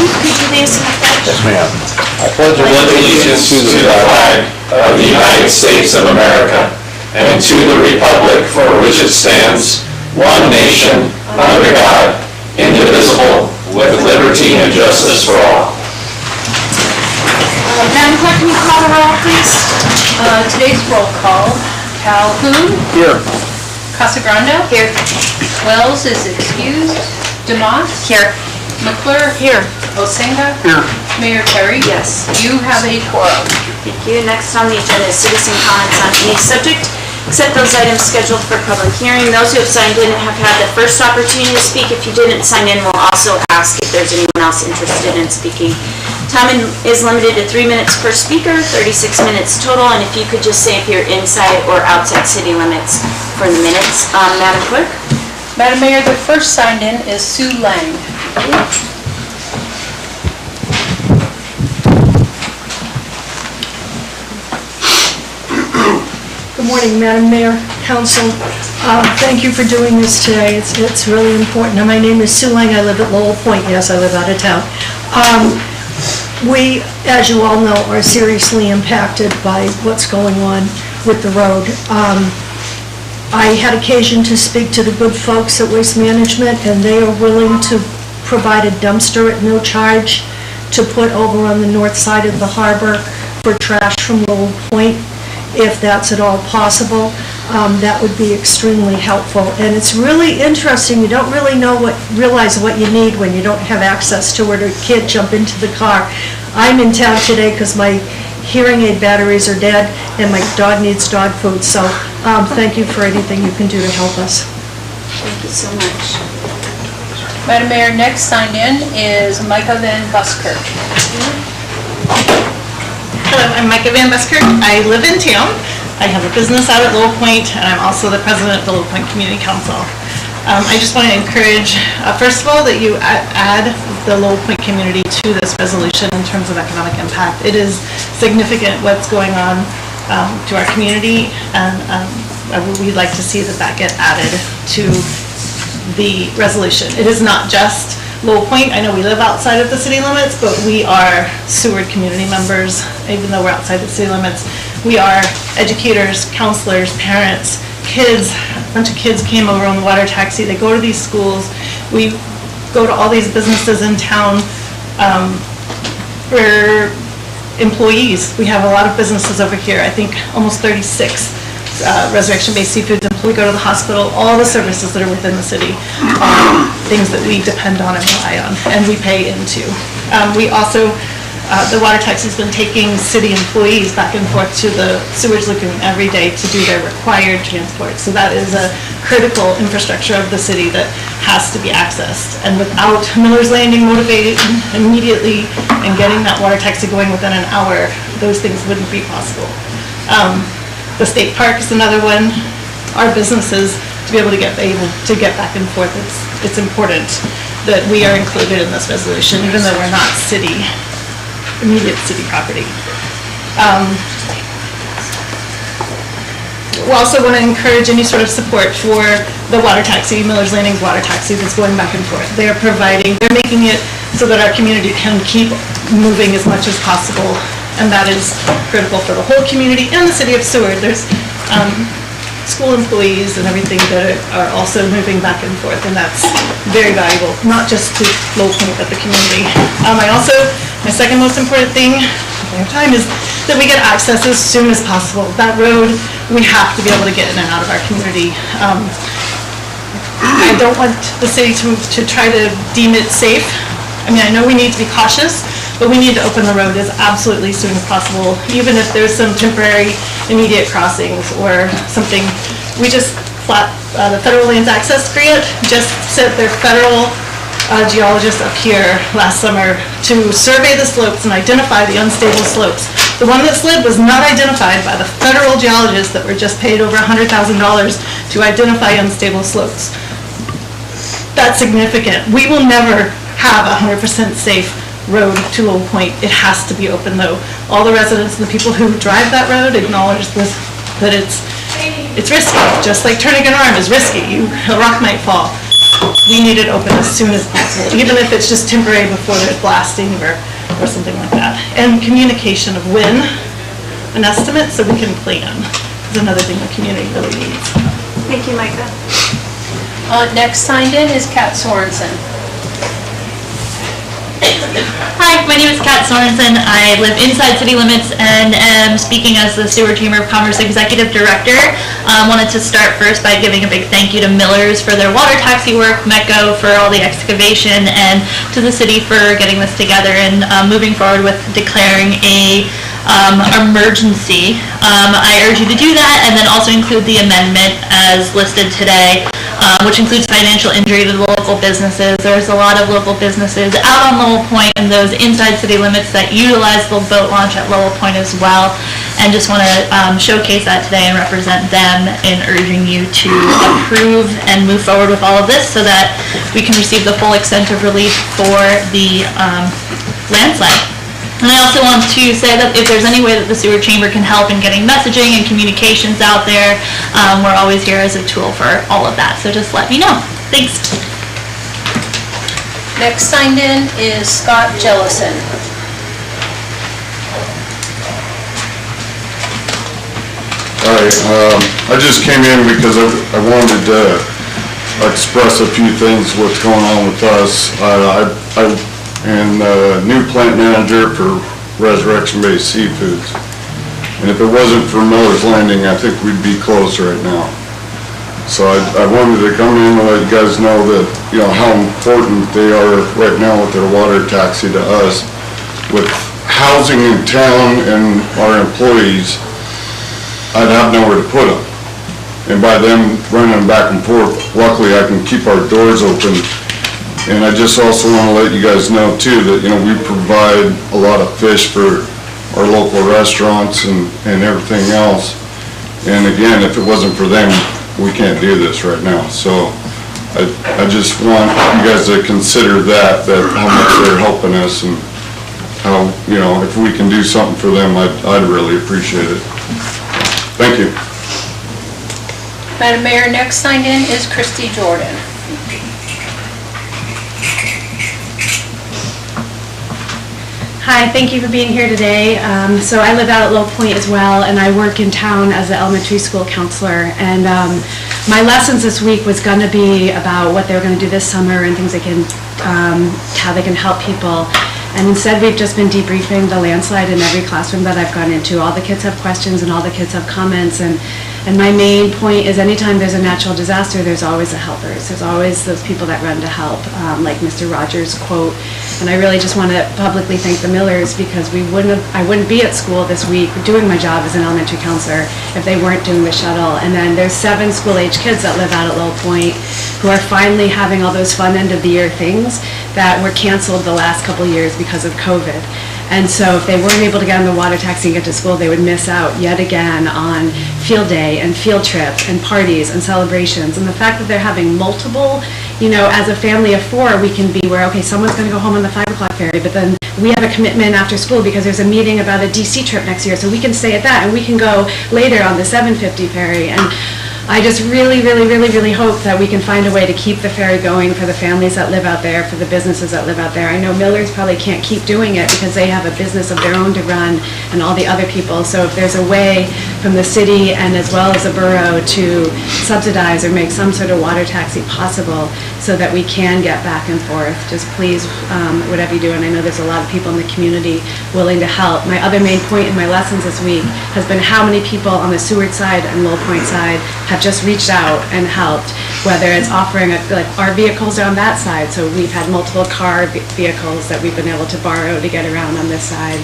Chief, could you lead us in the pledge? Yes, ma'am. I pledge allegiance to the flag of the United States of America and to the republic for which it stands, one nation, under God, indivisible, with liberty and justice for all. Madam Clerk, can you call the roll, please? Today's roll call: Calhoun. Here. Casagrande. Here. Wells is excused. DeMoss. Here. McClure. Here. Osenga. Here. Mayor Perry. Yes. You have a quorum. Thank you. Next on the agenda is citizen comments on any subject, except those items scheduled for public hearing. Those who have signed in have had the first opportunity to speak. If you didn't sign in, we'll also ask if there's anyone else interested in speaking. Time is limited to 3 minutes per speaker, 36 minutes total, and if you could just say if you're inside or outside city limits for the minutes. Madam Clerk? Madam Mayor, the first signed in is Sue Lang. Good morning, Madam Mayor, Council. Thank you for doing this today. It's really important. Now, my name is Sue Lang. I live at Lowell Point. Yes, I live out of town. We, as you all know, are seriously impacted by what's going on with the road. I had occasion to speak to the good folks at Waste Management, and they are willing to provide a dumpster at no charge to put over on the north side of the harbor for trash from Lowell Point, if that's at all possible. That would be extremely helpful. And it's really interesting, you don't really realize what you need when you don't have access to it or can't jump into the car. I'm in town today because my hearing aid batteries are dead and my dog needs dog food. So thank you for anything you can do to help us. Thank you so much. Madam Mayor, next signed in is Micah Van Buskirk. Hello, I'm Micah Van Buskirk. I live in town. I have a business out at Lowell Point, and I'm also the president of the Lowell Point Community Council. I just want to encourage, first of all, that you add the Lowell Point community to this resolution in terms of economic impact. It is significant what's going on to our community, and we'd like to see that get added to the resolution. It is not just Lowell Point. I know we live outside of the city limits, but we are Seward community members, even though we're outside the city limits. We are educators, counselors, parents, kids. A bunch of kids came over on the water taxi. They go to these schools. We go to all these businesses in town. We're employees. We have a lot of businesses over here. I think almost 36 resurrection-based seafoods. We go to the hospital. All the services that are within the city are things that we depend on and rely on, and we pay into. We also the water taxi's been taking city employees back and forth to the sewage lagoon every day to do their required transport. So that is a critical infrastructure of the city that has to be accessed. And without Miller's Landing motivated immediately and getting that water taxi going within an hour, those things wouldn't be possible. The state park is another one. Our businesses, to be able to get back and forth, it's important that we are included in this resolution, even though we're not immediate city property. We also want to encourage any sort of support for the water taxi, Miller's Landing's water taxi that's going back and forth. They're making it so that our community can keep moving as much as possible, and that is critical for the whole community and the city of Seward. There's school employees and everything that are also moving back and forth, and that's very valuable, not just to Lowell Point, but the community. My second most important thing is that we get access as soon as possible. That road, we have to be able to get in and out of our community. I don't want the city to try to deem it safe. I mean, I know we need to be cautious, but we need to open the road as absolutely soon as possible, even if there's some temporary immediate crossings or something. We just the Federal Lands Access Grant just sent their federal geologist up here last summer to survey the slopes and identify the unstable slopes. The one that slid was not identified by the federal geologists that were just paid over $100,000 to identify unstable slopes. That's significant. We will never have a 100% safe road to Lowell Point. It has to be open though. All the residents and the people who drive that road acknowledge this, that it's risky. Just like turning an arm is risky. A rock might fall. we need it open as soon as possible, even if it's just temporary before there's blasting or something like that. And communication of when, an estimate, so we can plan, is another thing the community really needs. Thank you, Micah. Next signed in is Kat Sorensen. Hi, my name is Kat Sorensen. I live inside city limits and am speaking as the Seward Chamber of Commerce Executive Director. Wanted to start first by giving a big thank you to Millers for their water taxi work, METCO for all the excavation, and to the city for getting this together and moving forward with declaring a emergency. I urge you to do that and then also include the amendment as listed today, which includes financial injury to the local businesses. There's a lot of local businesses out on Lowell Point and those inside city limits that utilize the boat launch at Lowell Point as well, and just want to showcase that today and represent them in urging you to approve and move forward with all of this so that we can receive the full extent of relief for the landslide. And I also want to say that if there's any way that the Seward Chamber can help in getting messaging and communications out there, we're always here as a tool for all of that. So just let me know. Thanks. Next signed in is Scott Jellison. Hi, I just came in because I wanted to express a few things, what's going on with us. And new plant manager for Resurrection Based Seafoods. And if it wasn't for Miller's Landing, I think we'd be closed right now. So I wanted to come in and let you guys know that, you know, how important they are right now with their water taxi to us. With housing in town and our employees, I'd have nowhere to put them. And by them running back and forth, luckily I can keep our doors open. And I just also want to let you guys know too that, you know, we provide a lot of fish for our local restaurants and everything else. And again, if it wasn't for them, we can't do this right now. So I just want you guys to consider that how much they're helping us and how, you know, if we can do something for them, I'd really appreciate it. Thank you. Madam Mayor, next signed in is Christy Jordan. Hi, thank you for being here today. So I live out at Lowell Point as well, and I work in town as an elementary school counselor. And my lessons this week was going to be about what they're going to do this summer and things they can, how they can help people. And instead, we've just been debriefing the landslide in every classroom that I've gone into. All the kids have questions and all the kids have comments. And my main point is anytime there's a natural disaster, there's always the helpers. There's always those people that run to help, like Mr. Rogers' quote. And I really just want to publicly thank the Millers because I wouldn't be at school this week doing my job as an elementary counselor if they weren't doing the shuttle. And then there's 7 school-age kids that live out at Lowell Point who are finally having all those fun end-of-the-year things that were canceled the last couple years because of COVID. And so if they weren't able to get on the water taxi and get to school, they would miss out yet again on field day and field trip and parties and celebrations. And the fact that they're having multiple, you know, as a family of 4, we can be where, okay, someone's going to go home on the 5 o'clock ferry, but then we have a commitment after school because there's a meeting about a DC trip next year, so we can stay at that and we can go later on the 7:50 ferry. And I just really, really, really, really hope that we can find a way to keep the ferry going for the families that live out there, for the businesses that live out there. I know Millers probably can't keep doing it because they have a business of their own to run and all the other people. So if there's a way from the city and as well as the borough to subsidize or make some sort of water taxi possible so that we can get back and forth, just please, whatever you do. And I know there's a lot of people in the community willing to help. My other main point in my lessons this week has been how many people on the Seward side and Lowell Point side have just reached out and helped, whether it's offering, like our vehicles are on that side, so we've had multiple car vehicles that we've been able to borrow to get around on this side,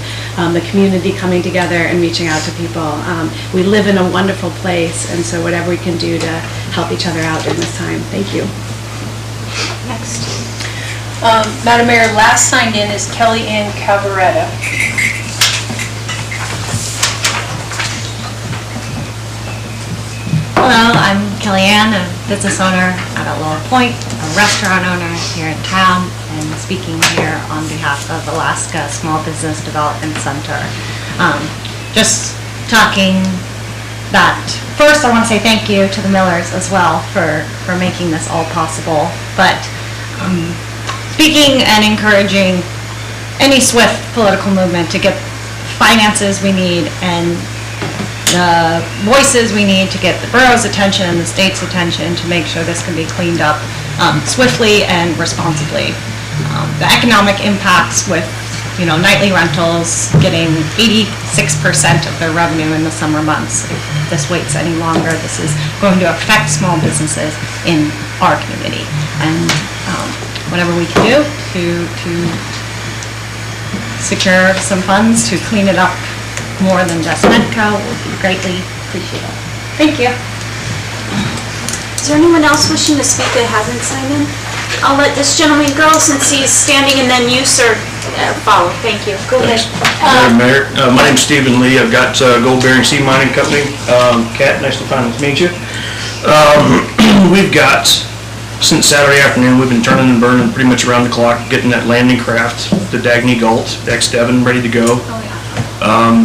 the community coming together and reaching out to people. We live in a wonderful place, and so whatever we can do to help each other out during this time. Thank you. Next. Madam Mayor, last signed in is Kelly Ann Cavaretta. Hello, I'm Kellyanne, a business owner out at Lowell Point, a restaurant owner here in town, and speaking here on behalf of Alaska Small Business Development Center. Just talking that first I want to say thank you to the Millers as well for making this all possible. But speaking and encouraging any swift political movement to get finances we need and the voices we need to get the borough's attention and the state's attention to make sure this can be cleaned up swiftly and responsibly. The economic impacts with nightly rentals getting 86% of their revenue in the summer months. If this waits any longer, this is going to affect small businesses in our community. And whatever we can do to secure some funds to clean it up more than just Medco would be greatly appreciated. Thank you. Is there anyone else wishing to speak that hasn't signed in? I'll let this gentleman go since he's standing, and then you, sir, follow. Thank you. Go ahead. Mayor, my name's Stephen Lee. I've got Gold Bearing Seed Mining Company. Kat, nice to finally meet you. We've got, since Saturday afternoon, we've been turning and burning pretty much around the clock, getting that landing craft, the Dagny Galt X-Devon, ready to go.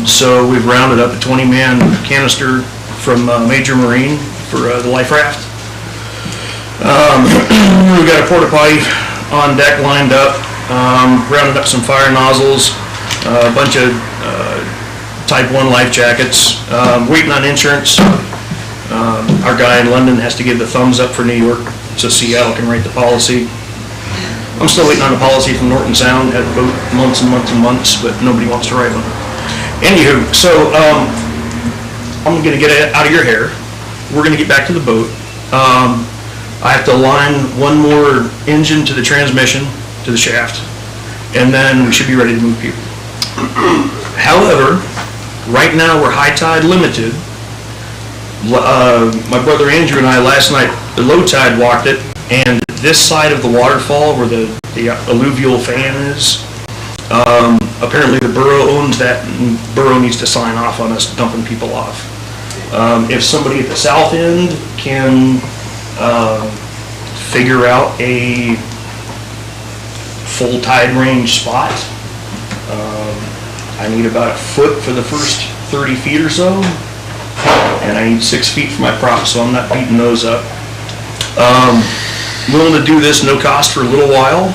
So we've rounded up a 20-man canister from Major Marine for the life raft. We've got a porta potty on deck lined up, rounded up some fire nozzles, a bunch of Type 1 life jackets, waiting on insurance. Our guy in London has to give the thumbs up for New York so Seattle can write the policy. I'm still waiting on the policy from Norton Sound, had boat months and months and months, but nobody wants to write one. Anywho, so I'm gonna get it out of your hair. We're gonna get back to the boat. I have to align one more engine to the transmission, to the shaft, and then we should be ready to move people. However, right now we're high tide limited. My brother Andrew and I last night, the low tide walked it, and this side of the waterfall where the alluvial fan is, apparently the borough owns that, and borough needs to sign off on us dumping people off. If somebody at the south end can figure out a full tide range spot, I need about a foot for the first 30 feet or so, and I need 6 feet for my props, so I'm not beating those up. Willing to do this no cost for a little while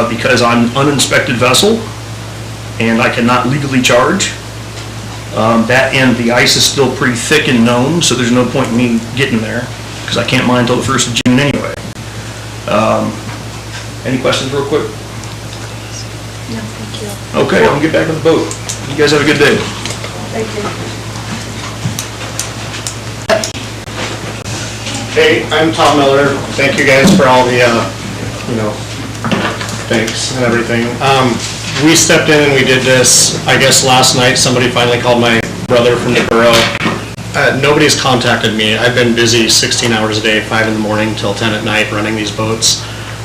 because I'm an uninspected vessel and I cannot legally charge. That end, the ice is still pretty thick and known, so there's no point in me getting there because I can't mine until the 1st of June anyway. Any questions real quick? No, thank you. Okay, I'm gonna get back on the boat. You guys have a good day. Thank you. Hey, I'm Tom Miller. Thank you guys for all the, thanks and everything. We stepped in and we did this, I guess last night, somebody finally called my brother from the borough. Nobody's contacted me. I've been busy 16 hours a day, 5 in the morning till 10 at night running these boats.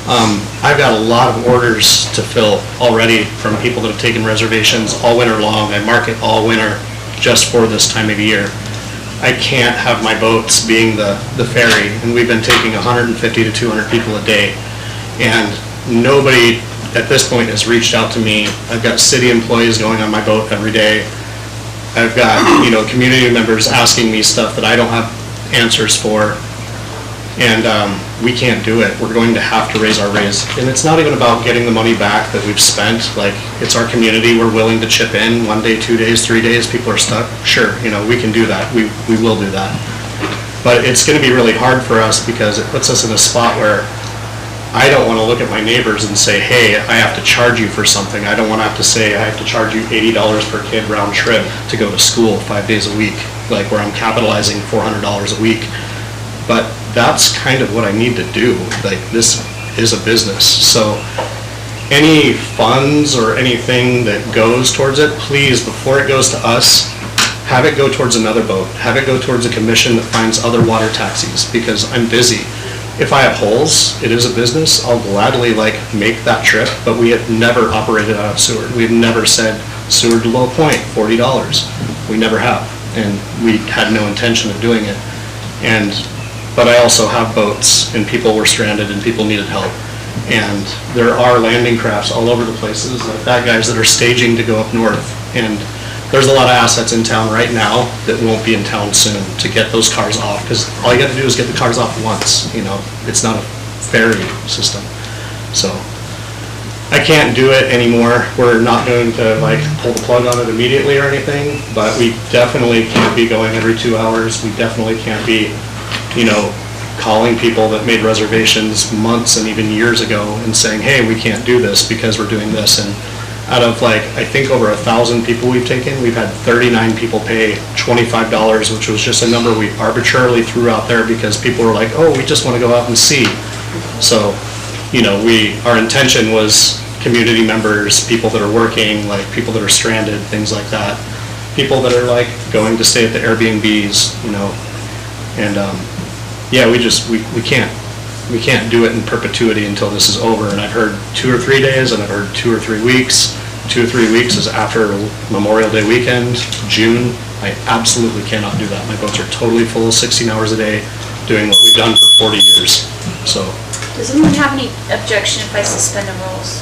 I've got a lot of orders to fill already from people that have taken reservations all winter long. I market all winter just for this time of year. I can't have my boats being the ferry, and we've been taking 150 to 200 people a day. And nobody at this point has reached out to me. I've got city employees going on my boat every day. I've got, community members asking me stuff that I don't have answers for. And we can't do it. We're going to have to raise our raise. And it's not even about getting the money back that we've spent. Like, it's our community. We're willing to chip in 1 day, 2 days, 3 days. People are stuck. Sure, we can do that. We will do that. But it's going to be really hard for us because it puts us in a spot where I don't want to look at my neighbors and say, hey, I have to charge you for something. I don't want to have to say I have to charge you $80 per kid round trip to go to school 5 days a week, like where I'm capitalizing $400 a week. But that's kind of what I need to do. Like, this is a business. So any funds or anything that goes towards it, please, before it goes to us, have it go towards another boat. Have it go towards a commission that finds other water taxis, because I'm busy. If I have holes, it is a business, I'll gladly make that trip, but we have never operated out of Seward. We've never said Seward to Low Point, $40. We never have, and we had no intention of doing it. But I also have boats, and people were stranded, and people needed help. And there are landing crafts all over the places. I've got guys that are staging to go up north, and there's a lot of assets in town right now that won't be in town soon to get those cars off, because all you gotta do is get the cars off once, you know? It's not a ferry system. So, I can't do it anymore. We're not going to like pull the plug on it immediately or anything, but we definitely can't be going every 2 hours. We definitely can't be, you know, calling people that made reservations months and even years ago and saying, hey, we can't do this because we're doing this. And out of like, I think over 1,000 people we've taken, we've had 39 people pay $25, which was just a number we arbitrarily threw out there because people were like, oh, we just want to go out and see. So, you know, our intention was community members, people that are working, like people that are stranded, things like that. People that are like going to stay at the Airbnbs, you know, and yeah, we can't do it in perpetuity until this is over. And I've heard 2 or 3 days, and I've heard 2 or 3 weeks. 2 or 3 weeks is after Memorial Day weekend, June. I absolutely cannot do that. My boats are totally full, 16 hours a day, doing what we've done for 40 years, so. Does anyone have any objection if I suspend the rules?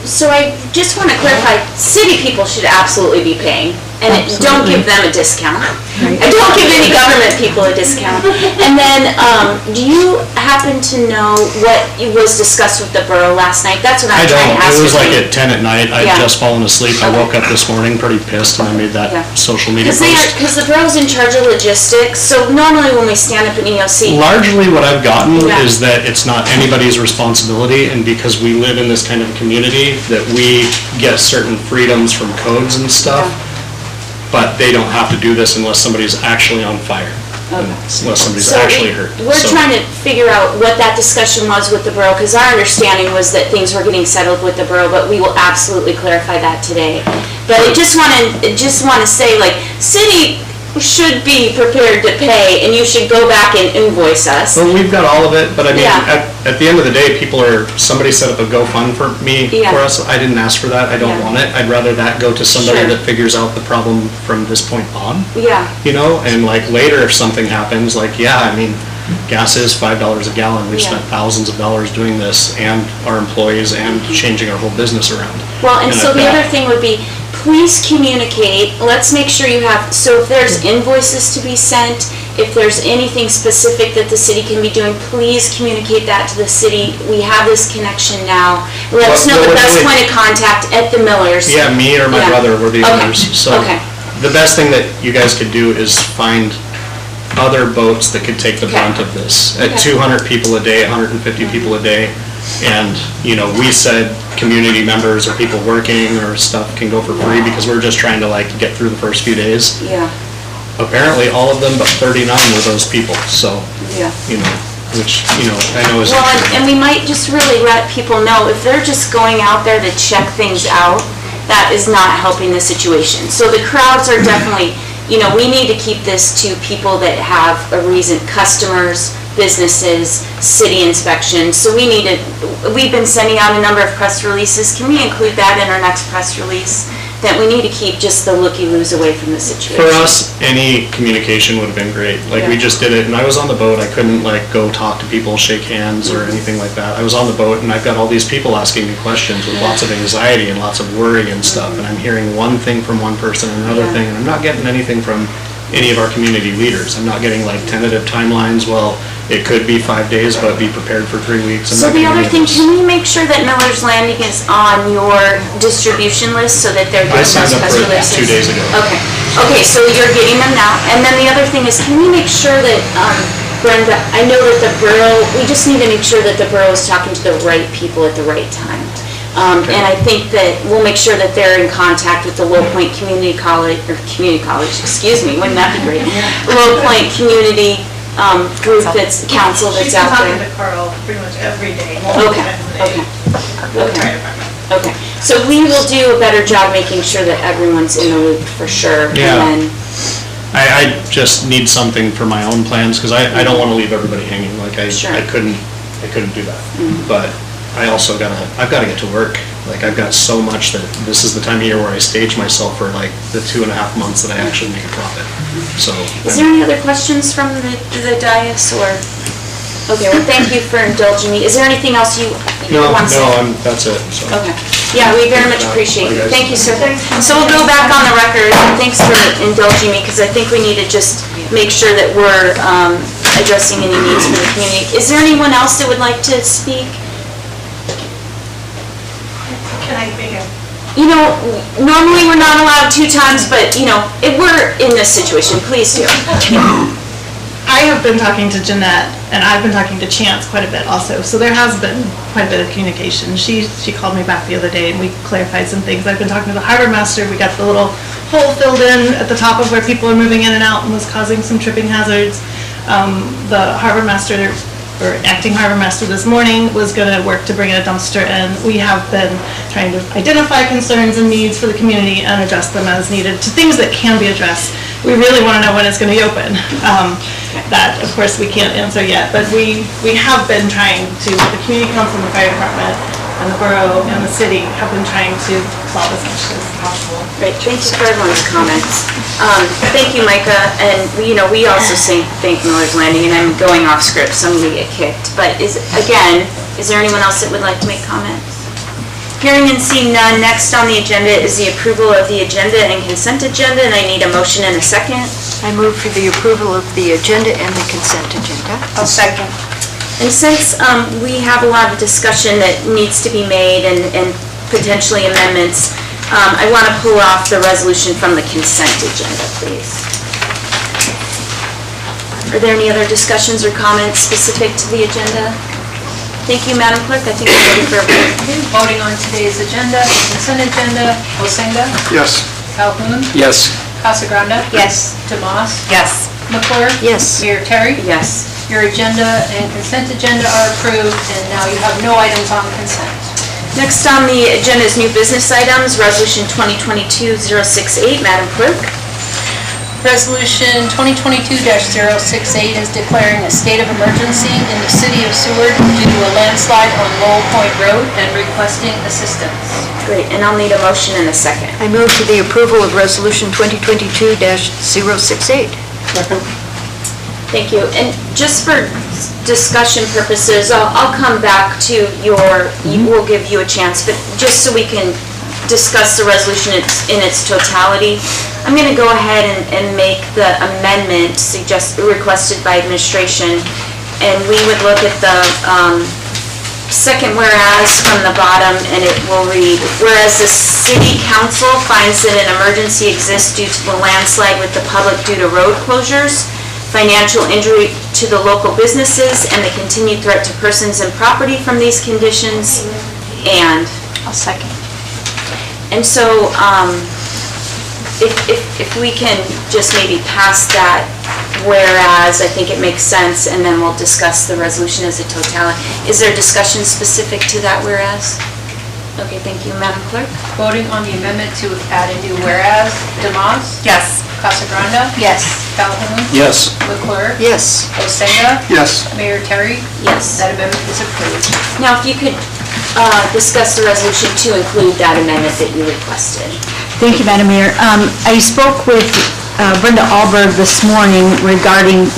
So I just want to clarify, city people should absolutely be paying, and don't give them a discount. And don't give any government people a discount. And then, do you happen to know what was discussed with the borough last night? That's what I'm trying to ask. It was like at 10 at night. I had just fallen asleep. I woke up this morning pretty pissed, and I made that social media post. Because the borough's in charge of logistics, so normally when we stand up in EOC. Largely what I've gotten is that it's not anybody's responsibility, and because we live in this kind of community, that we get certain freedoms from codes and stuff, but they don't have to do this unless somebody's actually on fire, unless somebody's actually hurt. We're trying to figure out what that discussion was with the borough, because our understanding was that things were getting settled with the borough, but we will absolutely clarify that today. But I just want to say, like, city should be prepared to pay, and you should go back and invoice us. Well, we've got all of it, but I mean, at the end of the day, somebody set up a GoFund for me, for us. I didn't ask for that. I don't want it. I'd rather that go to somebody that figures out the problem from this point on. Yeah. You know, and like later if something happens, like, I mean, gas is $5 a gallon. We've spent thousands of dollars doing this, and our employees, and changing our whole business around. Well, and so the other thing would be, please communicate. Let's make sure you have, so if there's invoices to be sent, if there's anything specific that the city can be doing, please communicate that to the city. We have this connection now. Let us know the best point of contact at the Millers. Yeah, me or my brother were the owners. So the best thing that you guys could do is find other boats that could take the brunt of this. At 200 people a day, 150 people a day. And, you know, we said community members or people working or stuff can go for free because we're just trying to like get through the first few days. Yeah. Apparently all of them but 39 were those people, so, you know, which, you know, I know is. Well, and we might just really let people know, if they're just going out there to check things out, that is not helping the situation. So the crowds are definitely, you know, we need to keep this to people that have a reason, customers, businesses, city inspections. So we've been sending out a number of press releases. Can we include that in our next press release? That we need to keep just the looky-loos away from the situation. For us, any communication would have been great. Like, we just did it, and I was on the boat. I couldn't, like, go talk to people, shake hands, or anything like that. I was on the boat, and I've got all these people asking me questions with lots of anxiety and lots of worry and stuff, and I'm hearing one thing from one person and another thing, and I'm not getting anything from any of our community leaders. I'm not getting, like, tentative timelines. Well, it could be 5 days, but be prepared for 3 weeks. So the other thing, can we make sure that Miller's Landing is on your distribution list so that they're getting those press releases? I signed up for it 2 days ago. Okay, so you're getting them now. And then the other thing is, can we make sure that, Brenda, I know that the borough, we just need to make sure that the borough is talking to the right people at the right time. And I think that we'll make sure that they're in contact with the Low Point Community College, excuse me, wouldn't that be great? Low Point Community group that's, council that's out there. She's talking to Carl pretty much every day. Okay, so we will do a better job making sure that everyone's in the loop for sure. Yeah. And then I just need something for my own plans, because I don't want to leave everybody hanging. Like I couldn't do that. But I also I've got to get to work. Like, I've got so much that this is the time of year where I stage myself for like the 2.5 months that I actually make a profit. So. Is there any other questions from the dais, or? Okay, well, thank you for indulging me. Is there anything else you want to say? No, that's it. So. Okay. Yeah, we very much appreciate it. Thank you, sir. So we'll go back on the record. Thanks for indulging me, because I think we need to just make sure that we're addressing any needs for the community. Is there anyone else that would like to speak? Can I make a... You know, normally we're not allowed 2 times, but, you know, if we're in this situation, please do. I have been talking to Jeanette, and I've been talking to Chance quite a bit also, so there has been quite a bit of communication. She called me back the other day, and we clarified some things. I've been talking to the harbor master. We got the little hole filled in at the top of where people are moving in and out and was causing some tripping hazards. The harbor master, or acting harbor master this morning, was going to work to bring in a dumpster in. We have been trying to identify concerns and needs for the community and address them as needed to things that can be addressed. We really want to know when it's going to be open. That, of course, we can't answer yet, but we have been trying to, the community council and the fire department and the borough and the city have been trying to solve as much as possible. Great, thank you for everyone's comments. Thank you, Micah, and, you know, we also thank Miller's Landing, and I'm going off script, so I'm going to get kicked. But is there anyone else that would like to make comments? Hearing and seeing none, next on the agenda is the approval of the agenda and consent agenda, and I need a motion and a second. I move for the approval of the agenda and the consent agenda. I'll second. And since we have a lot of discussion that needs to be made and potentially amendments, I want to pull off the resolution from the consent agenda, please. Are there any other discussions or comments specific to the agenda? Thank you, Madam Clerk. I think we're ready for a vote. Voting on today's agenda, consent agenda, Osenga, Yes. Calhoun, Yes. Casagranda. Yes. Demas, Yes. McClure. Yes. Mayor Terry. Yes. Your agenda and consent agenda are approved, and now you have no items on consent. Next on the agenda is new business items, Resolution 2022-068. Madam Clerk. Resolution 2022-068 is declaring a state of emergency in the city of Seward due to a landslide on Lowell Point Road and requesting assistance. Great, and I'll need a motion and a second. I move for the approval of Resolution 2022-068. Thank you. And just for discussion purposes, I'll come back to we'll give you a chance, but just so we can discuss the resolution in its totality, I'm going to go ahead and make the amendment requested by administration, and we would look at the second whereas from the bottom, and it will read, whereas the city council finds that an emergency exists due to the landslide with the public due to road closures, financial injury to the local businesses, and the continued threat to persons and property from these conditions, and... I'll second. And so, if we can just maybe pass that whereas, I think it makes sense, and then we'll discuss the resolution as a totality. Is there discussion specific to that whereas? Okay, thank you, Madam Clerk. Voting on the amendment to add a new whereas, Demas, Yes. Casagranda. Yes. Calhoun, Yes. McClure, Yes. Osenga, Yes. Mayor Terry. Yes. That amendment is approved. Now, if you could discuss the resolution to include that amendment that you requested. Thank you, Madam Mayor. I spoke with Brenda Alberg this morning regarding,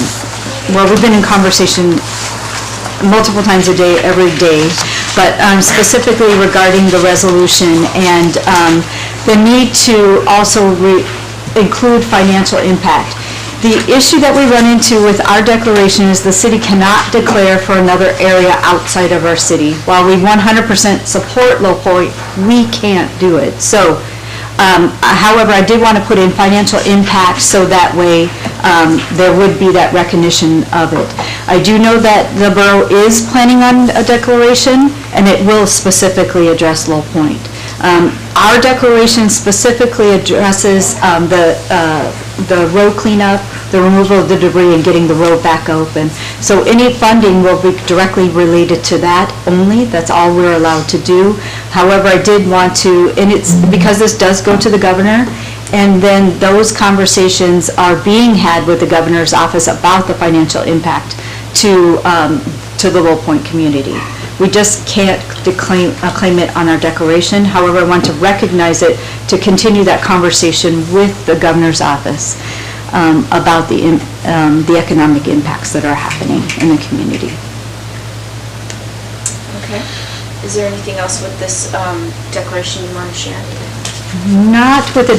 well, we've been in conversation multiple times a day, every day, but specifically regarding the resolution and the need to also include financial impact. The issue that we run into with our declaration is the city cannot declare for another area outside of our city. While we 100% support Low Point, we can't do it. So, however, I did want to put in financial impact so that way there would be that recognition of it. I do know that the borough is planning on a declaration, and it will specifically address Low Point. Our declaration specifically addresses the road cleanup, the removal of the debris, and getting the road back open. So any funding will be directly related to that only. That's all we're allowed to do. However, I did want to, and it's because this does go to the governor, and then those conversations are being had with the governor's office about the financial impact to the Low Point community. We just can't claim it on our declaration. However, I want to recognize it to continue that conversation with the governor's office about the economic impacts that are happening in the community. Okay. Is there anything else with this declaration you want to share? Not with the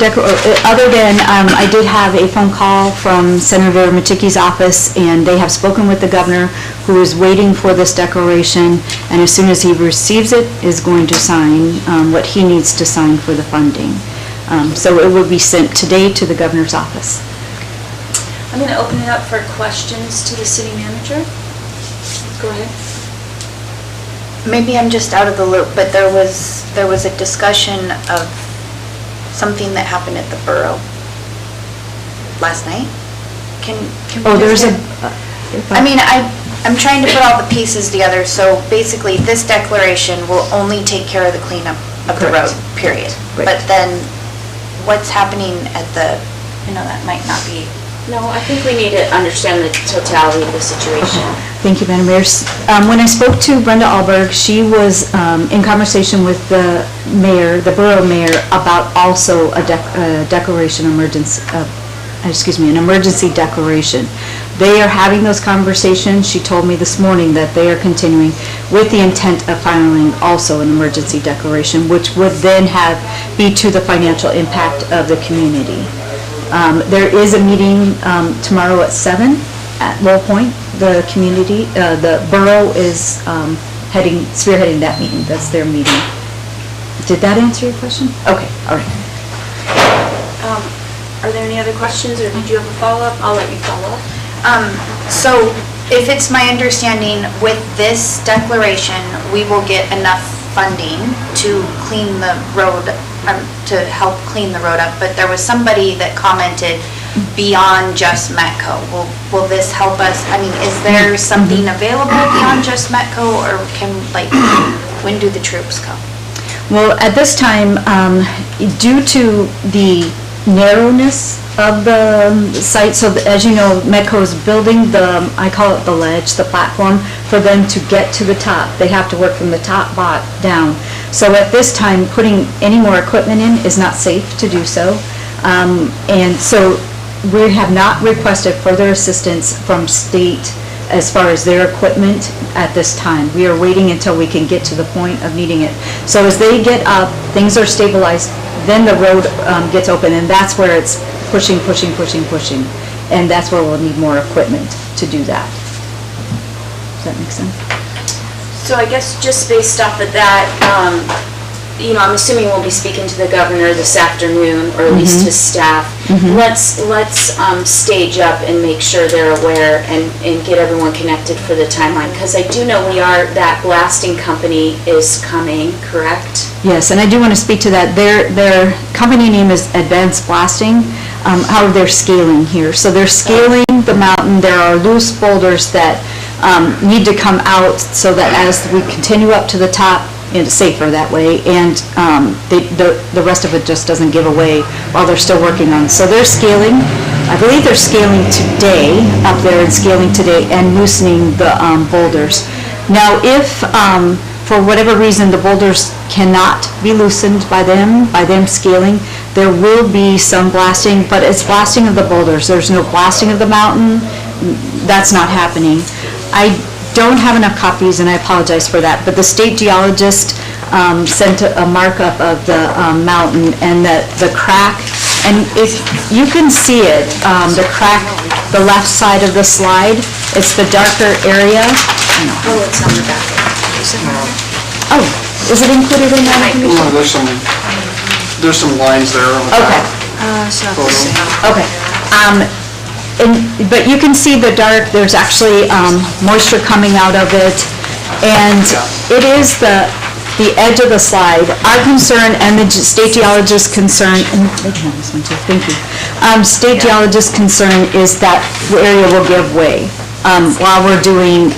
other than, I did have a phone call from Senator Maticki's office, and they have spoken with the governor, who is waiting for this declaration, and as soon as he receives it, is going to sign what he needs to sign for the funding. So it will be sent today to the governor's office. I'm going to open it up for questions to the city manager. Go ahead. Maybe I'm just out of the loop, but there was a discussion of something that happened at the borough last night. Can we Oh, just there's I mean, I'm trying to put all the pieces together, so basically this declaration will only take care of the cleanup of the road, period. Right. But then what's happening at the, that might not be. No, I think we need to understand the totality of the situation. Thank you, Madam Mayor. When I spoke to Brenda Alberg, she was in conversation with the mayor, the borough mayor, about also a declaration emergency, an emergency declaration. They are having those conversations. She told me this morning that they are continuing with the intent of filing also an emergency declaration, which would then be to the financial impact of the community. There is a meeting tomorrow at 7 at Lowell Point. The community, the borough is spearheading that meeting. That's their meeting. Did that answer your question? Okay, all right. Are there any other questions, or did you have a follow-up? I'll let you follow up. So if it's my understanding, with this declaration, we will get enough funding to clean the road, to help clean the road up, but there was somebody that commented beyond just Metco. Will this help us? I mean, is there something available beyond just Metco, or when do the troops come? Well, at this time, due to the narrowness of the site, so as you know, Metco is building I call it the ledge, the platform, for them to get to the top. They have to work from the top down. So at this time, putting any more equipment in is not safe to do so. And so we have not requested further assistance from state as far as their equipment at this time. We are waiting until we can get to the point of needing it. So as they get up, things are stabilized, then the road gets open, and that's where it's pushing. And that's where we'll need more equipment to do that. Does that make sense? So I guess just based off of that, I'm assuming we'll be speaking to the governor this afternoon, or at least his staff. Let's stage up and make sure they're aware and get everyone connected for the timeline, because I do know that blasting company is coming, correct? Yes, and I do want to speak to that. Their company name is Advanced Blasting. However, they're scaling here. So they're scaling the mountain. There are loose boulders that need to come out so that as we continue up to the top, it's safer that way, and the rest of it just doesn't give away while they're still working on it. So they're scaling. I believe they're scaling today, up there, and scaling today and loosening the boulders. Now, if for whatever reason the boulders cannot be loosened by them scaling, there will be some blasting, but it's blasting of the boulders. There's no blasting of the mountain. That's not happening. I don't have enough copies, and I apologize for that, but the state geologist sent a markup of the mountain and the crack, and if you can see it, the crack, the left side of the slide, it's the darker area. Oh, it's on the back. Oh, is it included in that information? There's some lines there on the Okay. Okay. But you can see the dark, there's actually moisture coming out of it, and it is the edge of the slide. Our concern, and the state geologist's concern, and they can have this one too, thank you. State geologist's concern is that area will give way while we're doing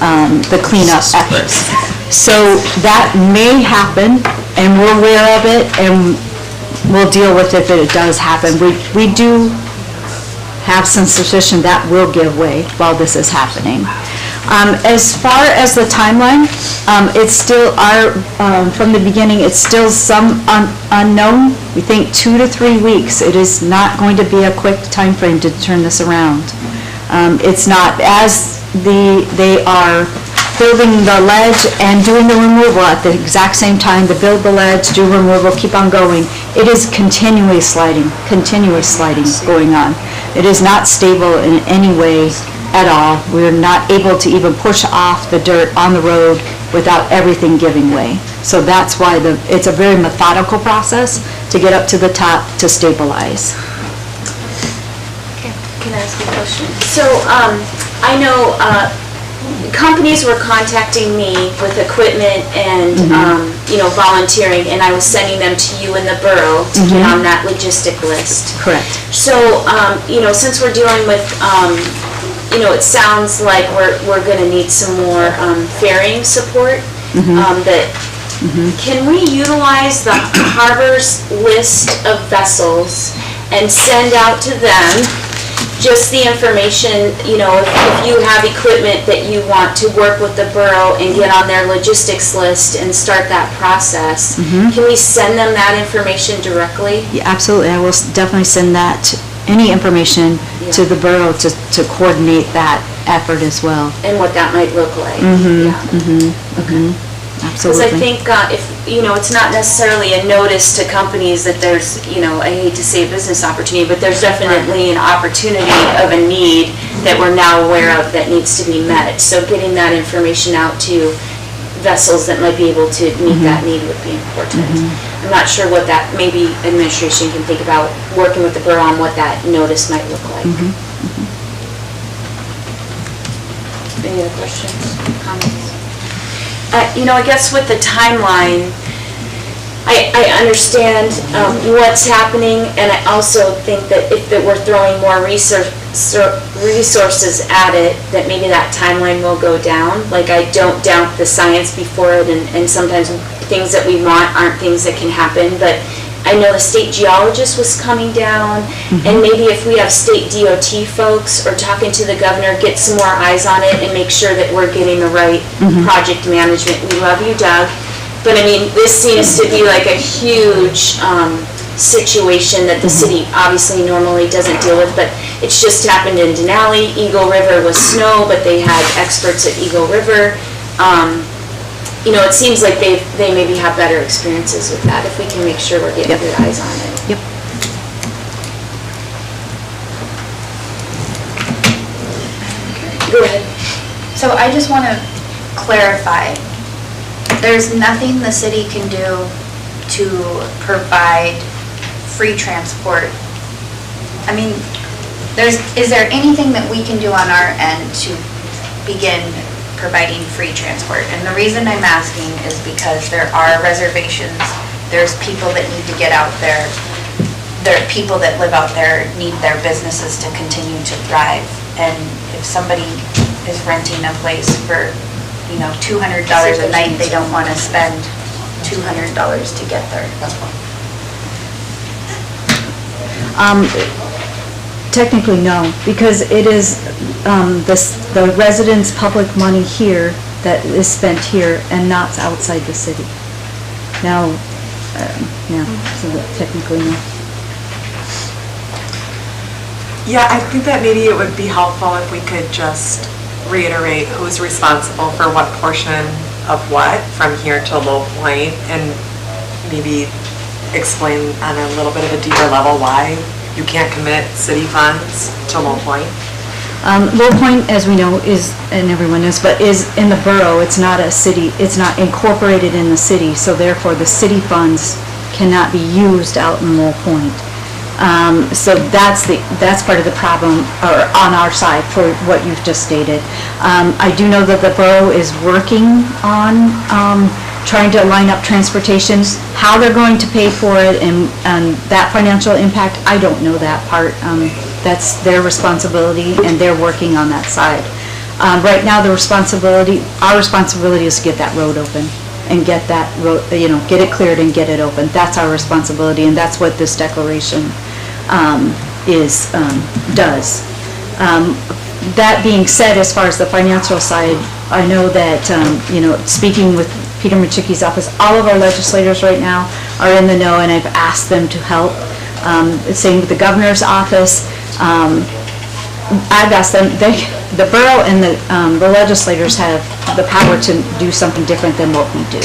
the cleanup efforts. So that may happen, and we're aware of it, and we'll deal with it if it does happen. We do have some suspicion that will give way while this is happening. As far as the timeline, it's still from the beginning, it's still some unknown. We think 2 to 3 weeks. It is not going to be a quick time frame to turn this around. It's not, as they are building the ledge and doing the removal at the exact same time, to build the ledge, do removal, keep on going. It is continuous sliding going on. It is not stable in any way at all. We're not able to even push off the dirt on the road without everything giving way. So that's why it's a very methodical process to get up to the top to stabilize. Can I ask you a question? So, I know, companies were contacting me with equipment and, volunteering, and I was sending them to you in the borough to get on that logistic list. Correct. So, since we're dealing with, it sounds like we're gonna need some more, ferrying support. Can we utilize the harbor's list of vessels and send out to them just the information, if you have equipment that you want to work with the borough and get on their logistics list and start that process, can we send them that information directly? Yeah, absolutely. I will definitely send that, any information to the borough to coordinate that effort as well. And what that might look like. Because I think if, it's not necessarily a notice to companies that there's, I hate to say a business opportunity, but there's definitely an opportunity of a need that we're now aware of that needs to be met. So getting that information out to vessels that might be able to meet that need would be important. I'm not sure what that, maybe administration can think about working with the borough on what that notice might look like. Any other questions, comments? I guess with the timeline, I understand what's happening, and I also think that if we're throwing more resources at it, that maybe that timeline will go down. Like, I don't doubt the science before it, and sometimes things that we want aren't things that can happen, but I know the state geologist was coming down, and maybe if we have state DOT folks or talking to the governor, get some more eyes on it and make sure that we're getting the right project management. We love you, Doug, but I mean, this seems to be like a huge situation that the city obviously normally doesn't deal with, but it's just happened in Denali. Eagle River was snow, but they had experts at Eagle River. It seems like they maybe have better experiences with that if we can make sure we're getting good eyes on it. Yep. Go ahead. So I just want to clarify, there's nothing the city can do to provide free transport. I mean, is there anything that we can do on our end to begin providing free transport? And the reason I'm asking is because there are reservations, there's people that need to get out there, there are people that live out there need their businesses to continue to thrive, and if somebody is renting a place for, $200 a night, they don't want to spend $200 to get there. That's fine. Technically, no, because it is the residents' public money here that is spent here and not outside the city. Now, so that technically, no. Yeah, I think that maybe it would be helpful if we could just reiterate who's responsible for what portion of what from here to Low Point, and maybe explain on a little bit of a deeper level why you can't commit city funds to Low Point. Low Point, as we know, is, and everyone knows, but is in the borough. It's not a city, it's not incorporated in the city, so therefore the city funds cannot be used out in Low Point. So that's part of the problem, or on our side, for what you've just stated. I do know that the borough is working on trying to line up transportation. How they're going to pay for it and that financial impact, I don't know that part. That's their responsibility, and they're working on that side. Right now, our responsibility is to get that road open and get that road, get it cleared and get it open. That's our responsibility, and that's what this declaration does. That being said, as far as the financial side, I know that, speaking with Peter Machuki's office, all of our legislators right now are in the know, and I've asked them to help. Same with the governor's office. I've asked them, the borough and the legislators have the power to do something different than what we do.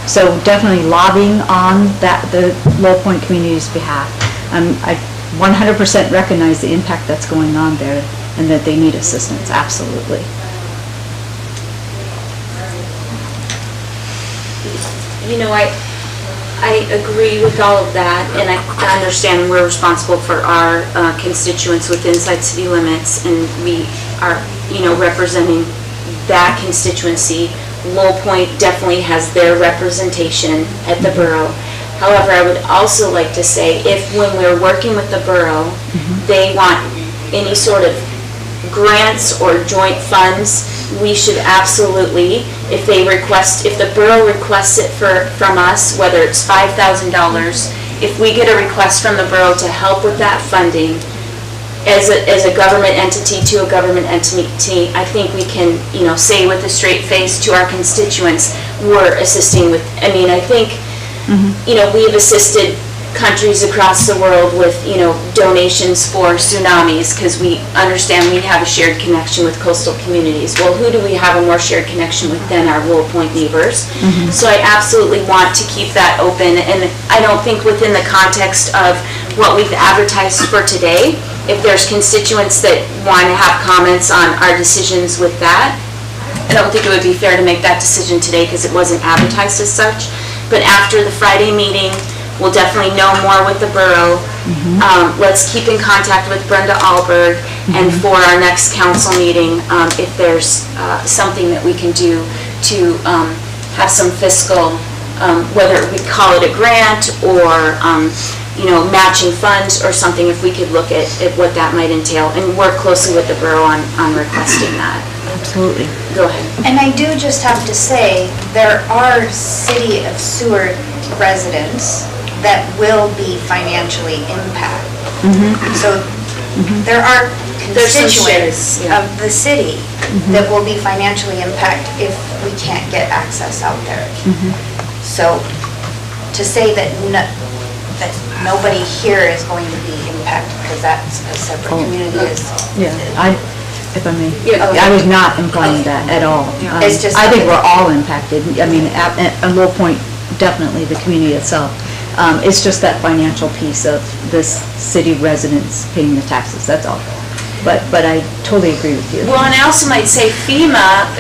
So definitely lobbying on the Low Point community's behalf. I 100% recognize the impact that's going on there and that they need assistance, absolutely. You know, I agree with all of that, and I understand we're responsible for our constituents within inside city limits, and we are, you know, representing that constituency. Low Point definitely has their representation at the borough. However, I would also like to say, if when we're working with the borough, they want any sort of grants or joint funds, we should absolutely, if the borough requests it from us, whether it's $5,000, if we get a request from the borough to help with that funding, as a government entity to a government entity, I think we can, you know, say with a straight face to our constituents, we're assisting with, I mean, I think, you know, we've assisted countries across the world with, you know, donations for tsunamis, because we understand we have a shared connection with coastal communities. Well, who do we have a more shared connection with than our Low Point neighbors? So I absolutely want to keep that open, and I don't think within the context of what we've advertised for today, if there's constituents that want to have comments on our decisions with that, I don't think it would be fair to make that decision today because it wasn't advertised as such. But after the Friday meeting, we'll definitely know more with the borough. Let's keep in contact with Brenda Alberg, and for our next council meeting, if there's something that we can do to have some fiscal, whether we call it a grant or you know, matching funds or something, if we could look at what that might entail and work closely with the borough on requesting that. Absolutely. Go ahead. And I do just have to say, there are City of Seward residents that will be financially impacted. So there are constituents of the city that will be financially impacted if we can't get access out there. So to say that nobody here is going to be impacted because that's a separate community is... Yeah, if I may, I was not implying that at all. It's just I think we're all impacted. I mean, at Low Point, definitely the community itself. It's just that financial piece of this city residents paying the taxes, that's all. But I totally agree with you. Well, and I also might say FEMA,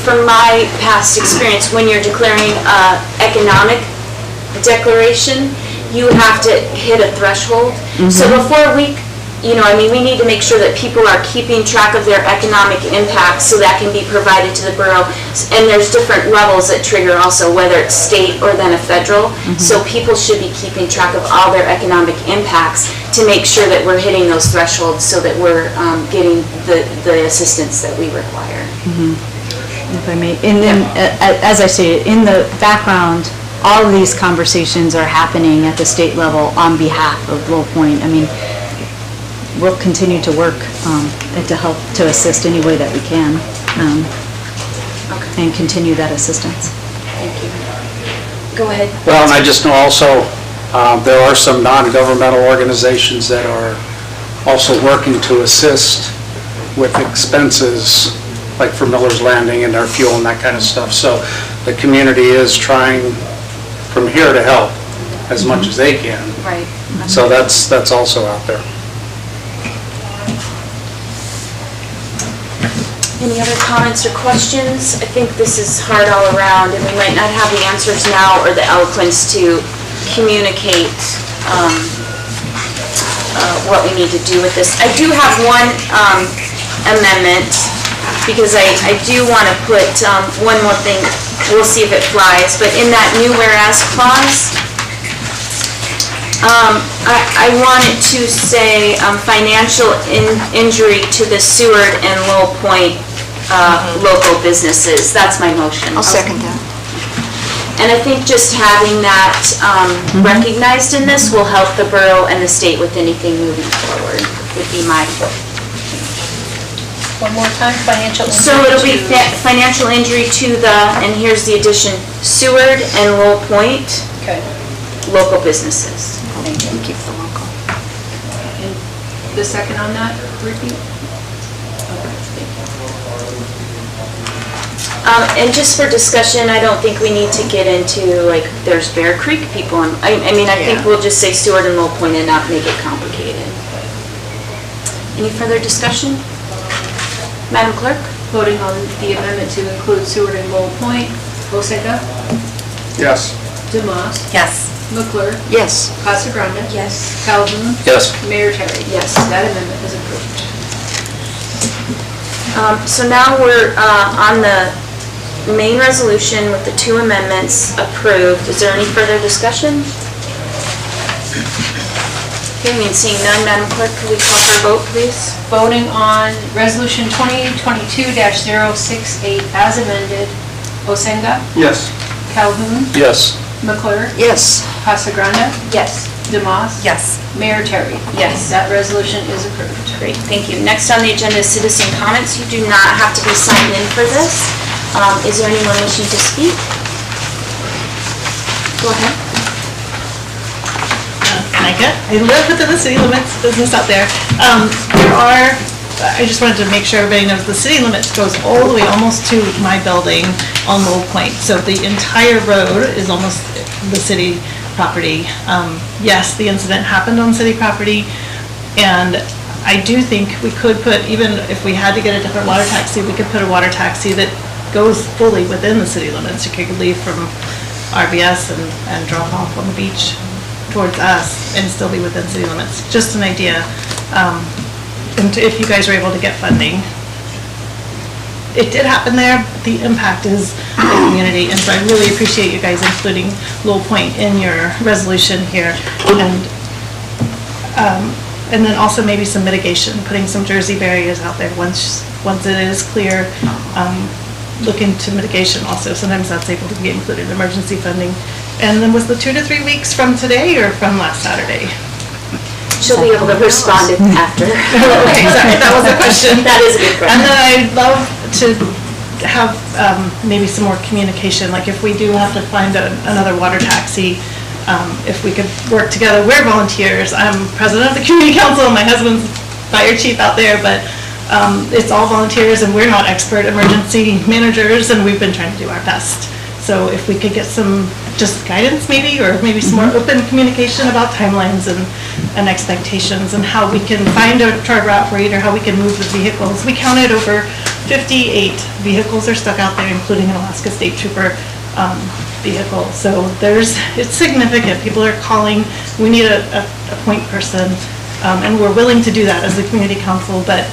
from my past experience, when you're declaring economic declaration, you have to hit a threshold. So before we need to make sure that people are keeping track of their economic impact so that can be provided to the borough. And there's different levels that trigger also, whether it's state or then a federal. So people should be keeping track of all their economic impacts to make sure that we're hitting those thresholds so that we're getting the assistance that we require. If I may, and then, as I say, in the background, all of these conversations are happening at the state level on behalf of Low Point. I mean, we'll continue to work to help to assist any way that we can and continue that assistance. Thank you. Go ahead. Well, and I just know also there are some non-governmental organizations that are also working to assist with expenses, like for Miller's Landing and their fuel and that kind of stuff. So the community is trying from here to help as much as they can. Right. So that's also out there. Any other comments or questions? I think this is hard all around, and we might not have the answers now or the eloquence to communicate what we need to do with this. I do have one amendment, because I do want to put one more thing. We'll see if it flies, but in that new whereas clause, I wanted to say financial injury to the Seward and Low Point local businesses. That's my motion. I'll second that. And I think just having that recognized in this will help the borough and the state with anything moving forward, would be my... One more time, financial injury. So it'll be financial injury to the, and here's the addition, Seward and Low Point. Okay. Local businesses. Thank you for local. the second on that, repeat? Okay, thank you. And just for discussion, I don't think we need to get into, like, there's Bear Creek people, I mean, I think we'll just say Stewart and Low Point and not make it complicated. Any further discussion? Madam Clerk? Voting on the amendment to include Seward and Lowell Point, Osega, Yes. Demas, Yes. McClure, Yes. Casagrande. Yes. Calhoun, Yes. Mayor Terry. Yes. That amendment is approved. So now we're on the main resolution with the 2 amendments approved. Is there any further discussion? Hearing and seeing none, Madam Clerk, could we call for a vote, please? Voting on Resolution 2022-068 as amended, Osenga, Yes. Calhoun, Yes. McClure, Yes. Casagrande, Yes. Demas, Yes. Mayor Terry. Yes. That resolution is approved. Great, thank you. Next on the agenda is citizen comments. You do not have to be signed in for this. Is there anyone wishing to speak? Go ahead. Micah. I live within the city limits, business out there. I just wanted to make sure everybody knows the city limits goes all the way almost to my building on Lowell Point. So the entire road is almost the city property. Yes, the incident happened on city property, and I do think we could put, even if we had to get a different water taxi, we could put a water taxi that goes fully within the city limits. You could leave from RBS and drop off on the beach towards us and still be within city limits. Just an idea. And if you guys are able to get funding. It did happen there, but the impact is the community, and so I really appreciate you guys including Lowell Point in your resolution here. And then also maybe some mitigation, putting some Jersey barriers out there once it is clear. Look into mitigation also. Sometimes that's able to be included in emergency funding. And then was the 2 to 3 weeks from today or from last Saturday? She'll be able to respond after. Okay, sorry, that was a question. That is a good question. And then I'd love to have maybe some more communication, like if we do have to find another water taxi, if we could work together. We're volunteers. I'm president of the community council, my husband's fire chief out there, but it's all volunteers and we're not expert emergency managers, and we've been trying to do our best. So if we could get some just guidance maybe, or maybe some more open communication about timelines and expectations and how we can find a charter operator, how we can move the vehicles. We counted over 58 vehicles are stuck out there, including an Alaska State Trooper vehicle. So it's significant. People are calling, we need a point person, and we're willing to do that as the community council, but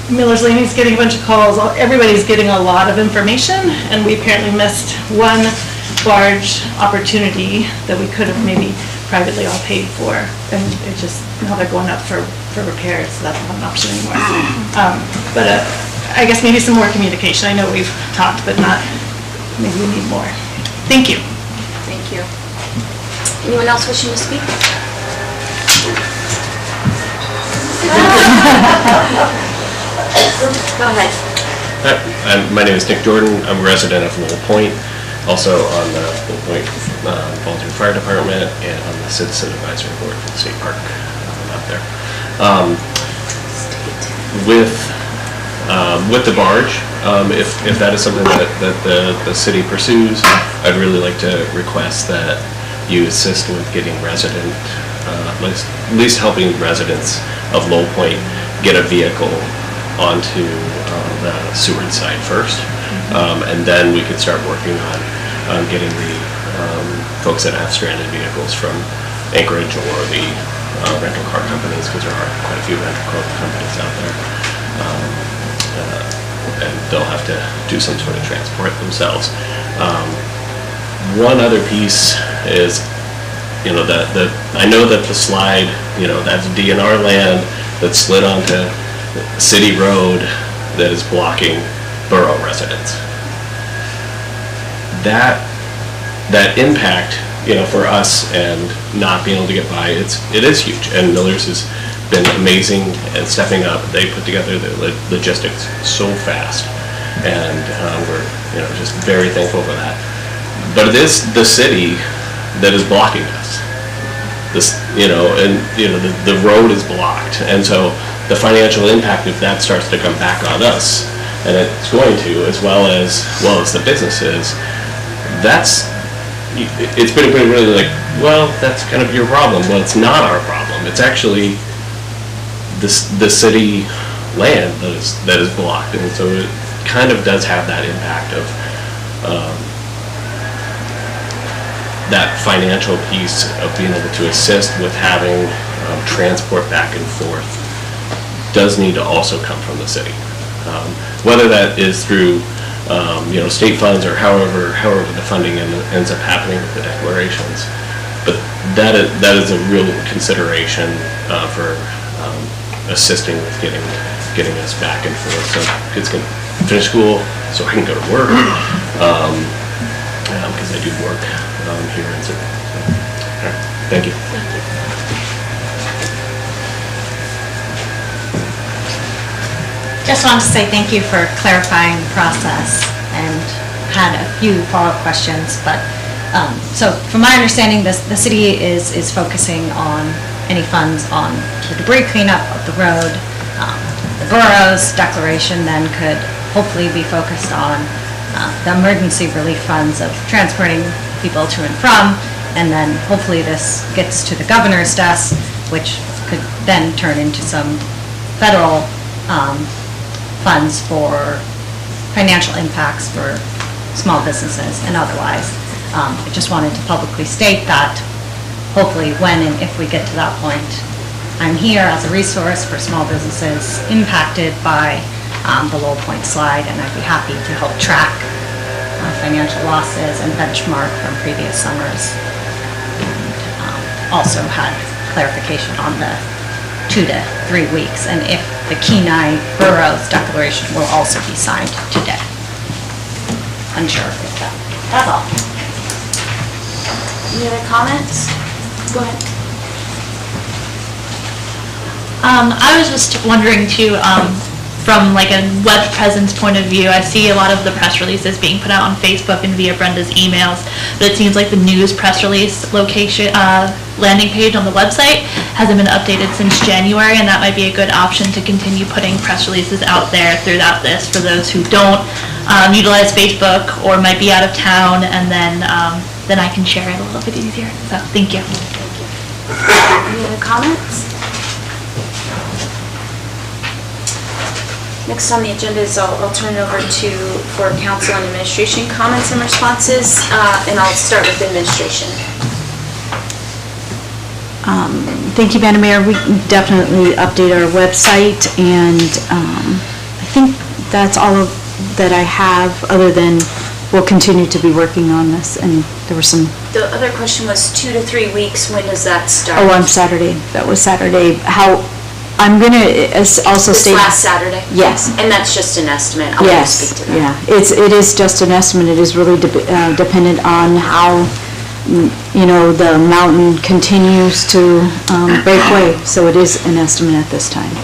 Miller's Landing's getting a bunch of calls. Everybody's getting a lot of information, and we apparently missed one large opportunity that we could have maybe privately all paid for, and it just, now they're going up for repairs, so that's not an option anymore. But I guess maybe some more communication. I know we've talked, but maybe we need more. Thank you. Thank you. Anyone else wishing to speak? Go ahead. My name is Nick Jordan. I'm a resident of Lowell Point, also on the Lowell Point Volunteer Fire Department and on the Citizen Advisory Board for the state park out there. With the barge, if that is something that the city pursues, I'd really like to request that you assist with getting at least helping residents of Lowell Point get a vehicle onto the Seward side first, and then we could start working on getting the folks that have stranded vehicles from Anchorage or the rental car companies, because there are quite a few rental car companies out there, and they'll have to do some sort of transport themselves. One other piece is, I know that the slide, that's DNR land that slid onto city road that is blocking borough residents. That impact, for us and not being able to get by, it is huge. And Miller's has been amazing and stepping up. They put together the logistics so fast, and we're just very thankful for that. But it is the city that is blocking us. this, the road is blocked. And so the financial impact, if that starts to come back on us, and it's going to, as well as the businesses, it's been really like, well, that's kind of your problem. Well, it's not our problem. It's actually the city land that is blocked, and so it kind of does have that impact of that financial piece of being able to assist with having transport back and forth does need to also come from the city. Whether that is through state funds or however the funding ends up happening with the declarations, but that is a real consideration for assisting with getting us back and forth. So kids can finish school, so I can go to work, because I do work here in Surrey. So, all right, thank you. Just wanted to say thank you for clarifying the process, and had a few follow-up questions. But so from my understanding, the city is focusing on any funds on the debris cleanup of the road. The borough's declaration then could hopefully be focused on the emergency relief funds of transporting people to and from, and then hopefully this gets to the governor's desk, which could then turn into some federal funds for financial impacts for small businesses and otherwise. I just wanted to publicly state that hopefully when and if we get to that point, I'm here as a resource for small businesses impacted by the low point slide, and I'd be happy to help track financial losses and benchmark from previous summers. And, also had clarification on the 2 to 3 weeks, and if the Kenai Borough's declaration will also be signed today. Unsure if that's all. Any other comments? Go ahead. I was just wondering too, from like a web presence point of view, I see a lot of the press releases being put out on Facebook and via Brenda's emails, but it seems like the news press release location, landing page on the website hasn't been updated since January, and that might be a good option to continue putting press releases out there throughout this for those who don't utilize Facebook or might be out of town, and then I can share it a little bit easier. So thank you. Any other comments? Next on the agenda is I'll turn it over for council and administration comments and responses, and I'll start with administration. Thank you, Madam Mayor. We can definitely update our website, and I think that's all that I have, other than we'll continue to be working on this, and there were some... The other question was 2 to 3 weeks. When does that start? Oh, on Saturday. That was Saturday. I'm going to also state... This last Saturday? Yes. And that's just an estimate? I'll Yes, speak to that. yeah. It is just an estimate. It is really dependent on how, the mountain continues to break way. So it is an estimate at this time.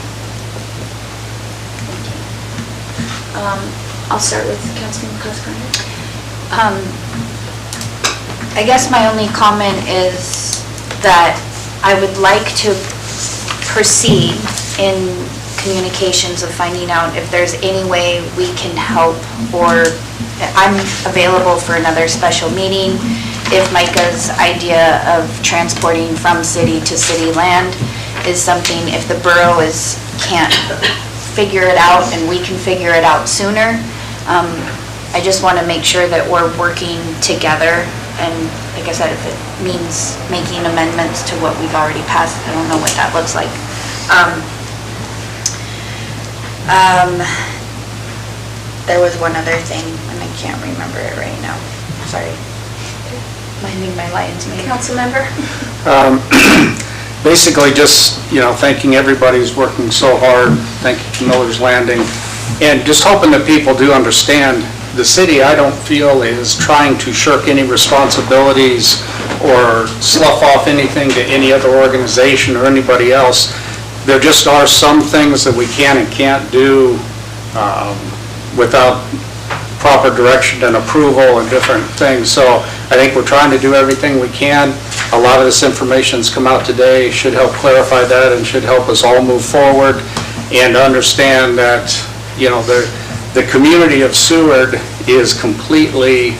I'll start with Councilman Cosgrinder. I guess my only comment is that I would like to proceed in communications of finding out if there's any way we can help, or I'm available for another special meeting if Micah's idea of transporting from city to city land is something, if the borough can't figure it out and we can figure it out sooner. I just want to make sure that we're working together, and like I said, if it means making amendments to what we've already passed, I don't know what that looks like. There was one other thing, and I can't remember it right now. Sorry. Minding my lion's mane. Council member? Basically just, thanking everybody who's working so hard, thanking Miller's Landing, and just hoping that people do understand the city, I don't feel, is trying to shirk any responsibilities or slough off anything to any other organization or anybody else. There just are some things that we can and can't do without proper direction and approval and different things. So I think we're trying to do everything we can. A lot of this information's come out today, should help clarify that and should help us all move forward and understand that, you know, the community of Seward is completely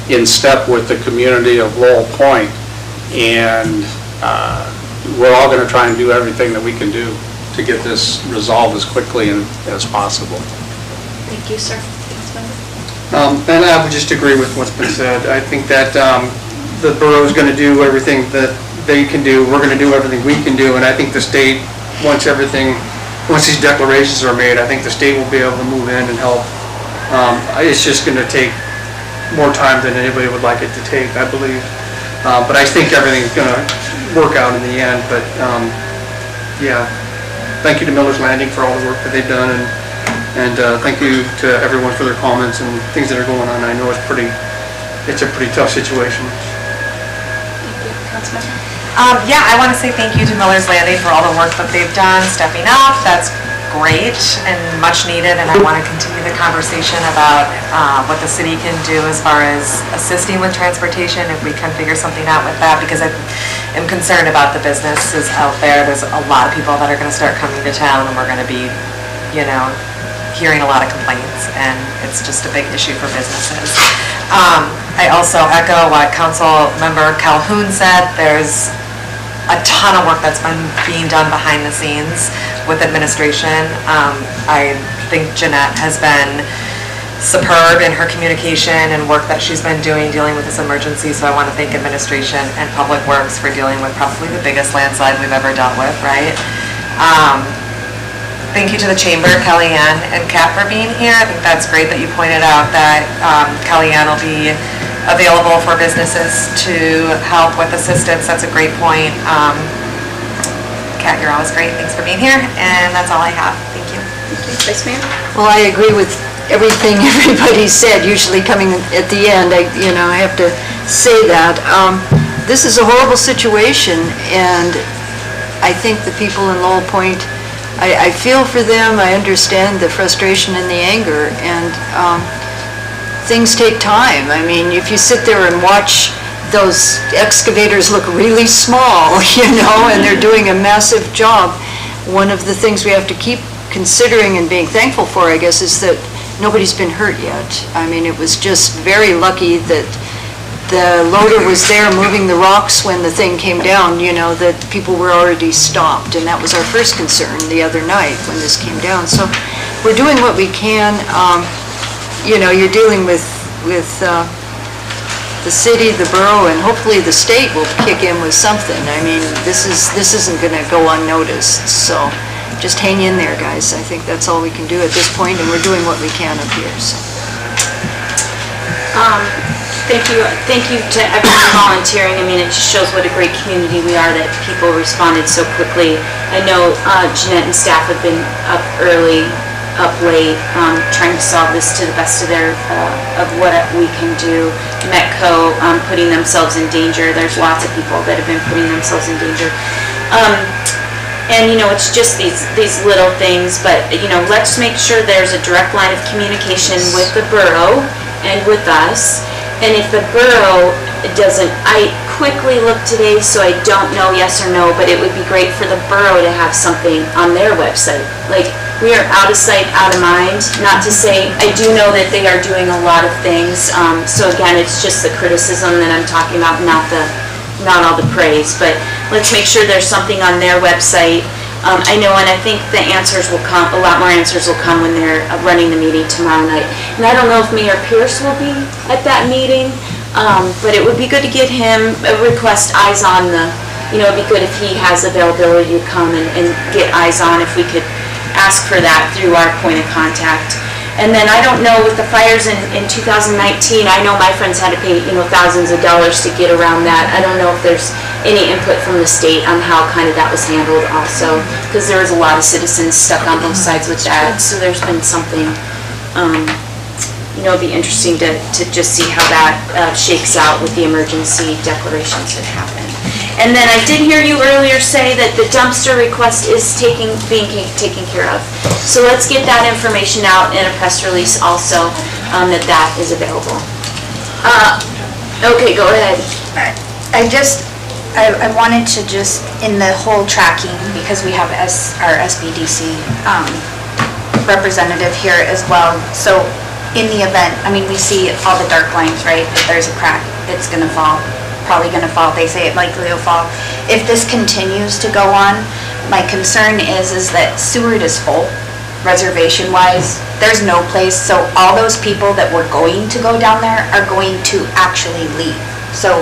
in step with the community of Lowell Point. And we're all going to try and do everything that we can do to get this resolved as quickly as possible. Thank you, sir. And I would just agree with what's been said. I think that the borough's going to do everything that they can do. We're going to do everything we can do, and I think the state, once these declarations are made, I think the state will be able to move in and help. It's just going to take more time than anybody would like it to take, I believe. But I think everything's going to work out in the end. But yeah, thank you to Miller's Landing for all the work that they've done, and thank you to everyone for their comments and things that are going on. I know it's a pretty tough situation. Yeah, I want to say thank you to Miller's Landing for all the work that they've done, stepping up. That's great and much needed, and I want to continue the conversation about what the city can do as far as assisting with transportation, if we can figure something out with that, because I am concerned about the businesses out there. There's a lot of people that are going to start coming to town, and we're going to be, you know, hearing a lot of complaints, and it's just a big issue for businesses. I also echo what Council Member Calhoun said. There's a ton of work that's been being done behind the scenes with administration. I think Jeanette has been superb in her communication and work that she's been doing dealing with this emergency, so I want to thank administration and Public Works for dealing with probably the biggest landslide we've ever dealt with, right? Thank you to the Chamber, Kellyanne and Kat, for being here. I think that's great that you pointed out that Kellyanne will be available for businesses to help with assistance. That's a great point. Kat, you're always great. Thanks for being here, and that's all I have. Thank you. Thank you. Vice Mayor? Well, I agree with everything everybody said, usually coming at the end. I have to say that. This is a horrible situation, and I think the people in Lowell Point, I feel for them. I understand the frustration and the anger, and things take time. I mean, if you sit there and watch those excavators look really small, and they're doing a massive job, one of the things we have to keep considering and being thankful for, I guess, is that nobody's been hurt yet. I mean, it was just very lucky that the loader was there moving the rocks when the thing came down, that people were already stopped. And that was our first concern the other night when this came down. So we're doing what we can. You're dealing with the city, the borough, and hopefully the state will kick in with something. I mean, this isn't going to go unnoticed. So just hang in there, guys. I think that's all we can do at this point, and we're doing what we can up here. So. Thank you to everyone volunteering. I mean, it just shows what a great community we are that people responded so quickly. I know Jeanette and staff have been up early, up late, trying to solve this to the best of what we can do. Metco putting themselves in danger. There's lots of people that have been putting themselves in danger. And it's just these little things, but let's make sure there's a direct line of communication with the borough and with us. And if the borough doesn't, I quickly looked today, so I don't know yes or no, but it would be great for the borough to have something on their website. Like, we are out of sight, out of mind. Not to say, I do know that they are doing a lot of things. So again, it's just the criticism that I'm talking about, not all the praise. But let's make sure there's something on their website. I know, and I think the answers will come, a lot more answers will come when they're running the meeting tomorrow night. And I don't know if Mayor Pierce will be at that meeting, but it would be good to get him, request eyes on it'd be good if he has availability to come and get eyes on, if we could ask for that through our point of contact. And then I don't know, with the fires in 2019, I know my friends had to pay, thousands of dollars to get around that. I don't know if there's any input from the state on how kind of that was handled also, because there was a lot of citizens stuck on both sides with that. So there's been something, it'd be interesting to just see how that shakes out with the emergency declarations that happened. And then I did hear you earlier say that the dumpster request is being taken care of. So let's get that information out in a press release also, that is available. Okay, go ahead. I wanted to just, in the whole tracking, because we have our SBDC representative here as well, so in the event, I mean, we see all the dark lines, right? If there's a crack, it's gonna fall, probably gonna fall, they say it likely will fall. If this continues to go on, my concern is that Seward is full, reservation-wise. There's no place, so all those people that were going to go down there are going to actually leave. So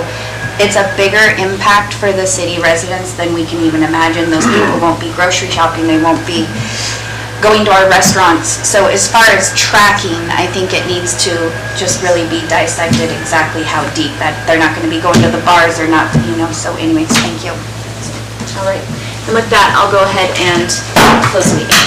it's a bigger impact for the city residents than we can even imagine. Those people won't be grocery shopping, they won't be going to our restaurants. So as far as tracking, I think it needs to just really be dissected exactly how deep that, they're not gonna be going to the bars or not, so anyways, thank you. All right, and with that, I'll go ahead and close the meeting.